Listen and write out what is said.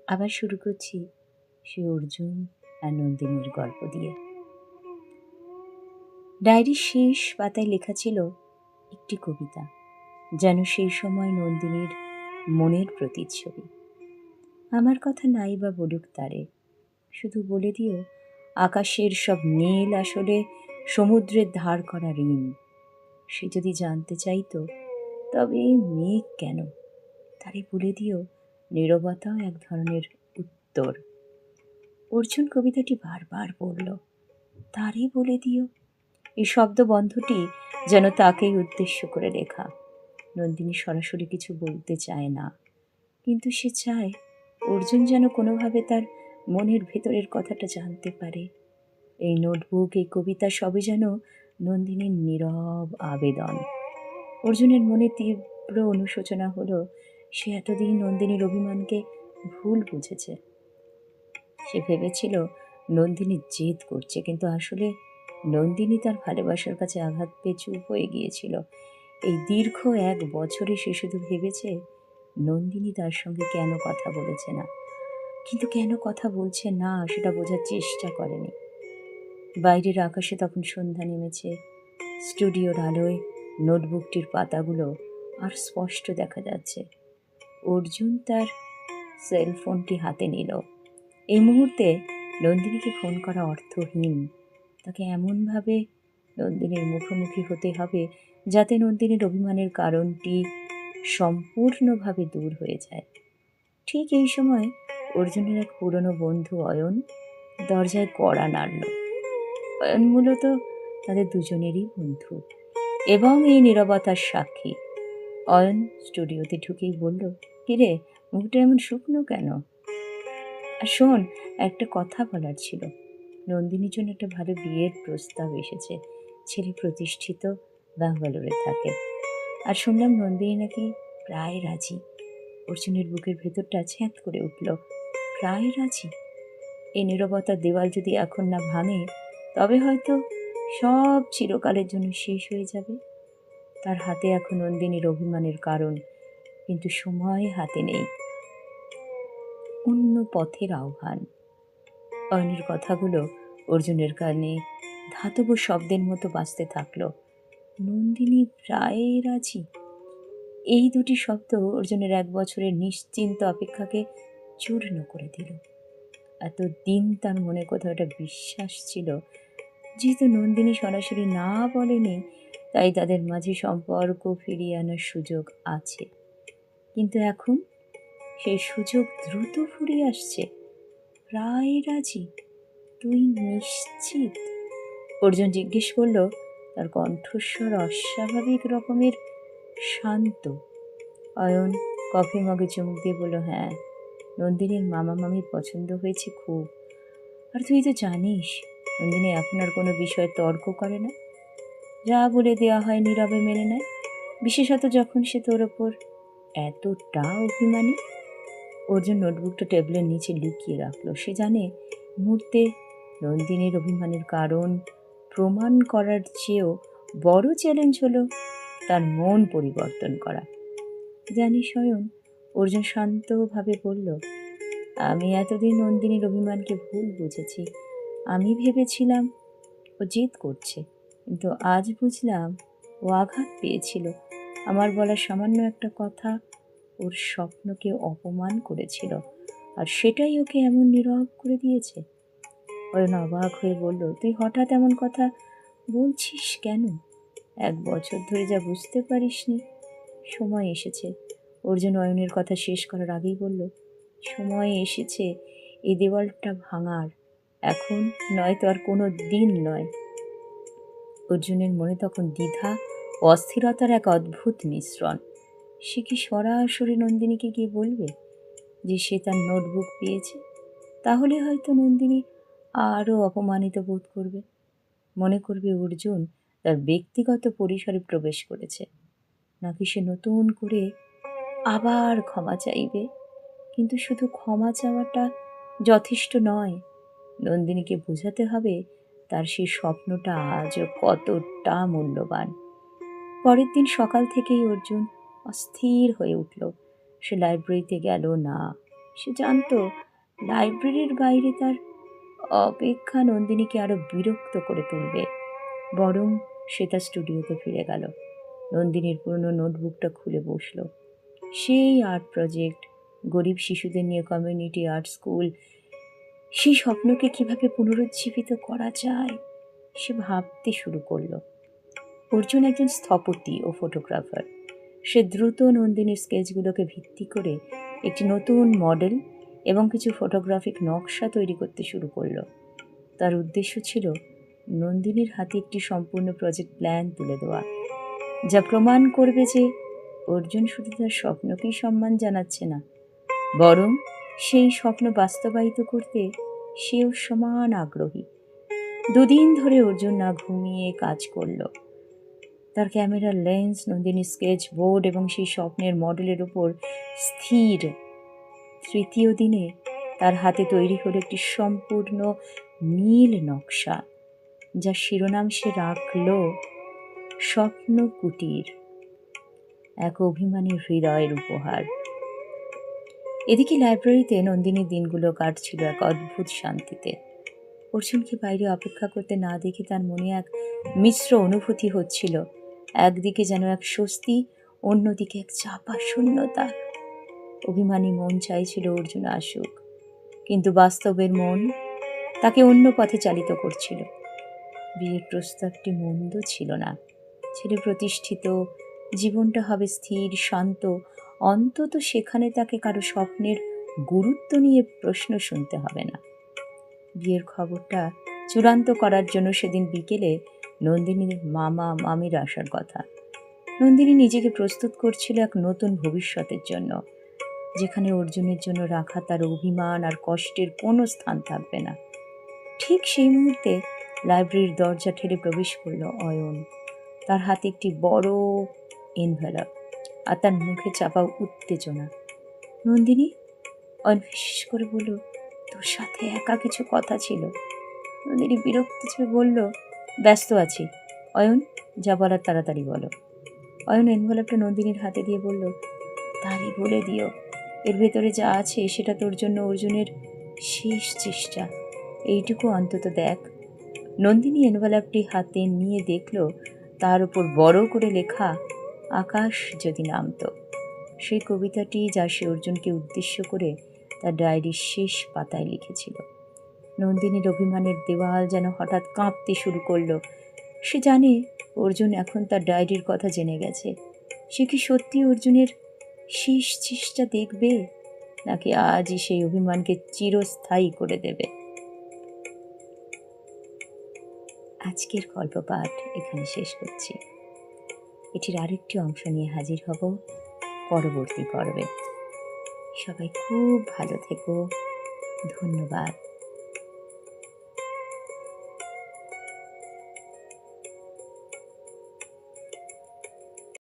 আবার শুরু করছি সে অর্জুন আর নন্দিনীর গল্প দিয়ে। ডায়েরির শেষ পাতায় লেখা ছিল একটি কবিতা, যেন সেই সময় নন্দিনীর মনের প্রতিচ্ছবি। আমার কথা নাই বা বলুক তারে, শুধু বলে দিও আকাশের সব নীল আসলে সমুদ্রের ধার করা ঋণ। সে যদি জানতে চাইতো তবে এই মেঘ কেন, তারে বলে দিও নীরবতাও এক ধরনের উত্তর। অর্জুন কবিতাটি বারবার পড়ল, তারই বলে দিও। এই শব্দবন্ধটি যেন তাকেই উদ্দেশ্য করে লেখা। নন্দিনী সরাসরি কিছু বলতে চায় না, কিন্তু সে চায় অর্জুন যেন কোনোভাবে তার মনের ভেতরের কথাটা জানতে পারে। এই নোটবুক, এই কবিতা সবই যেন নন্দিনীর নীরব আবেদন। অর্জুনের মনে তীব্র অনুশোচনা হলো, সে এতদিন নন্দিনীর অভিমানকে ভুল বুঝেছে। সে ভেবেছিল নন্দিনী জেদ করছে, কিন্তু আসলে নন্দিনী তার ভালোবাসার কাছে আঘাত পেয়ে চুপ হয়ে গিয়েছিল। এই দীর্ঘ 1 বছরে সে শুধু ভেবেছে নন্দিনী তার সঙ্গে কেন কথা বলেছে না, কিন্তু কেন কথা বলছে না সেটা বোঝার চেষ্টা করেনি। বাইরের আকাশে তখন সন্ধ্যা নেমেছে। স্টুডিওর আলোয় নোটবুকটির পাতাগুলো আর স্পষ্ট দেখা যাচ্ছে। অর্জুন তার সেলফোনটি হাতে নিল। এই মুহূর্তে নন্দিনীকে ফোন করা অর্থহীন। তাকে এমনভাবে নন্দিনীর মুখোমুখি হতে হবে যাতে নন্দিনীর অভিমানের কারণটি সম্পূর্ণভাবে দূর হয়ে যায়। ঠিক এই সময় অর্জুনের এক পুরনো বন্ধু অয়ন দরজায় কড়া নাড়ল। অয়ন মূলত তাদের দুজনেরই বন্ধু এবং এই নীরবতার সাক্ষী। অয়ন স্টুডিওতে ঢুকেই বলল, কিরে, মুখটা এমন শুকনো কেন? আর শোন, একটা কথা বলার ছিল। নন্দিনীর জন্য একটা ভালো বিয়ের প্রস্তাব এসেছে। ছেলে প্রতিষ্ঠিত, ব্যাঙ্গালোরে থাকে। আর শুনলাম নন্দিনী নাকি প্রায় রাজি। অর্জুনের বুকের ভেতরটা ছ্যাঁত করে উঠল। প্রায় রাজি? এই নীরবতার দেওয়াল যদি এখন না ভাঙে, তবে হয়তো সব চিরকালের জন্য শেষ হয়ে যাবে। তার হাতে এখন নন্দিনীর অভিমানের কারণ, কিন্তু সময় হাতে নেই। অন্য পথের আহ্বান। অয়নের কথাগুলো অর্জুনের কানে ধাতব শব্দের মতো বাজতে থাকলো। নন্দিনী প্রায় রাজি। এই দুটি শব্দ অর্জুনের 1 বছরের নিশ্চিন্ত অপেক্ষাকে চূর্ণ করে দিল। এতদিন তার মনে কোথাও একটা বিশ্বাস ছিল, যেহেতু নন্দিনী সরাসরি না বলেনি, তাই তাদের মাঝে সম্পর্ক ফিরিয়ে আনার সুযোগ আছে। কিন্তু এখন সেই সুযোগ দ্রুত ফুরিয়ে আসছে। প্রায় রাজি? তুই নিশ্চিত? অর্জুন জিজ্ঞেস করল। তার কণ্ঠস্বর অস্বাভাবিক রকমের শান্ত। অয়ন কফি মগে চুমুক দিয়ে বলল, হ্যাঁ, নন্দিনীর মামা মামির পছন্দ হয়েছে খুব। আর তুই তো জানিস নন্দিনী এখন আর কোনো বিষয়ে তর্ক করে না, যা বলে দেওয়া হয় নীরবে মেনে নেয়, বিশেষত যখন সে তোর ওপর এতটা অভিমানী। অর্জুন নোটবুকটা টেবিলের নিচে লুকিয়ে রাখলো। সে জানে মুহূর্তে নন্দিনীর অভিমানের কারণ প্রমাণ করার চেয়েও বড় চ্যালেঞ্জ হলো তার মন পরিবর্তন করা। জানিস অয়ন, অর্জুন শান্তভাবে বলল, আমি এতদিন নন্দিনীর অভিমানকে ভুল বুঝেছি। আমি ভেবেছিলাম ও জেদ করছে, কিন্তু আজ বুঝলাম ও আঘাত পেয়েছিল। আমার বলা সামান্য একটা কথা ওর স্বপ্নকে অপমান করেছিল, আর সেটাই ওকে এমন নীরব করে দিয়েছে। অয়ন অবাক হয়ে বলল, তুই হঠাৎ এমন কথা বলছিস কেন? 1 বছর ধরে যা বুঝতে পারিসনি। সময় এসেছে। অর্জুন অয়নের কথা শেষ করার আগেই বলল, সময় এসেছে এই দেওয়ালটা ভাঙার, এখন নয়তো আর কোনো দিন নয়। অর্জুনের মনে তখন দ্বিধা ও অস্থিরতার এক অদ্ভুত মিশ্রণ। সে কি সরাসরি নন্দিনীকে গিয়ে বলবে যে সে তার নোটবুক পেয়েছে? তাহলে হয়তো নন্দিনী আরও অপমানিত বোধ করবে, মনে করবে অর্জুন তার ব্যক্তিগত পরিসরে প্রবেশ করেছে। নাকি সে নতুন করে আবার ক্ষমা চাইবে? কিন্তু শুধু ক্ষমা চাওয়াটা যথেষ্ট নয়, নন্দিনীকে বোঝাতে হবে তার সেই স্বপ্নটা আজও কতটা মূল্যবান। পরের দিন সকাল থেকেই অর্জুন অস্থির হয়ে উঠল। সে লাইব্রেরিতে গেল না, সে জানতো লাইব্রেরির বাইরে তার অপেক্ষা নন্দিনীকে আরো বিরক্ত করে তুলবে। বরং সে তার স্টুডিওতে ফিরে গেল। নন্দিনীর পুরনো নোটবুকটা খুলে বসল। সেই আর্ট প্রজেক্ট, গরিব শিশুদের নিয়ে কমিউনিটি আর্ট স্কুল, সেই স্বপ্নকে কিভাবে পুনরুজ্জীবিত করা যায় সে ভাবতে শুরু করলো। অর্জুন একজন স্থপতি ও ফটোগ্রাফার। সে দ্রুত নন্দিনীর স্কেচগুলোকে ভিত্তি করে একটি নতুন মডেল এবং কিছু ফটোগ্রাফিক নকশা তৈরি করতে শুরু করলো। তার উদ্দেশ্য ছিল নন্দিনীর হাতে একটি সম্পূর্ণ প্রজেক্ট প্ল্যান তুলে দেওয়া, যা প্রমাণ করবে যে অর্জুন শুধু তার স্বপ্নকেই সম্মান জানাচ্ছে না, বরং সেই স্বপ্ন বাস্তবায়িত করতে সেও সমান আগ্রহী। দুদিন ধরে অর্জুন না ঘুমিয়ে কাজ করল। তার ক্যামেরার লেন্স, নন্দিনীর স্কেচ বোর্ড এবং সেই স্বপ্নের মডেলের উপর স্থির। তৃতীয় দিনে তার হাতে তৈরি হলো একটি সম্পূর্ণ নীল নকশা, যা শিরোনাম সে রাখল স্বপ্ন কুটির, এক অভিমানী হৃদয়ের উপহার। এদিকে লাইব্রেরিতে নন্দিনীর দিনগুলো কাটছিল এক অদ্ভুত শান্তিতে। অর্জুনকে বাইরে অপেক্ষা করতে না দেখে তার মনে এক মিশ্র অনুভূতি হচ্ছিল। একদিকে যেন এক স্বস্তি, অন্যদিকে এক চাপা শূন্যতা। অভিমানী মন চাইছিল অর্জুন আসুক, কিন্তু বাস্তবের মন তাকে অন্য পথে চালিত করছিল। বিয়ের প্রস্তাবটি মন্দ ছিল না। ছেলে প্রতিষ্ঠিত, জীবনটা হবে স্থির, শান্ত, অন্তত সেখানে তাকে কারো স্বপ্নের গুরুত্ব নিয়ে প্রশ্ন শুনতে হবে না। বিয়ের খবরটা চূড়ান্ত করার জন্য সেদিন বিকেলে নন্দিনীর মামা মামির আসার কথা। নন্দিনী নিজেকে প্রস্তুত করছিল এক নতুন ভবিষ্যতের জন্য, যেখানে অর্জুনের জন্য রাখা তার অভিমান আর কষ্টের কোনো স্থান থাকবে না। ঠিক সেই মুহূর্তে লাইব্রেরির দরজা ঠেলে প্রবেশ করল অয়ন। তার হাতে একটি বড় এনভেলপ আর তার মুখে চাপা উত্তেজনা। নন্দিনী, অয়ন ফিস করে বলল, তোর সাথে একা কিছু কথা ছিল। নন্দিনী বিরক্ত চেয়ে বলল, ব্যস্ত আছি। অয়ন, যা বলার তাড়াতাড়ি বলো। অয়ন এনভেলপটা নন্দিনীর হাতে দিয়ে বলল, তারই বলে দিও, এর ভেতরে যা আছে সেটা তোর জন্য অর্জুনের শেষ চেষ্টা, এইটুকু অন্তত দেখ। নন্দিনী এনভেলপটি হাতে নিয়ে দেখল তার উপর বড় করে লেখা আকাশ যদি নামতো, সেই কবিতাটি যা সে অর্জুনকে উদ্দেশ্য করে তার ডায়েরির শেষ পাতায় লিখেছিল। নন্দিনীর অভিমানের দেওয়াল যেন হঠাৎ কাঁপতে শুরু করলো। সে জানে অর্জুন এখন তার ডায়েরির কথা জেনে গেছে। সে কি সত্যি অর্জুনের শেষ চেষ্টা দেখবে, নাকি আজই সেই অভিমানকে চিরস্থায়ী করে দেবে? আজকের গল্প পাঠ এখানে শেষ করছি। এটির আরেকটি অংশ নিয়ে হাজির হব পরবর্তী পর্বে। সবাই খুব ভালো থেকো। ধন্যবাদ।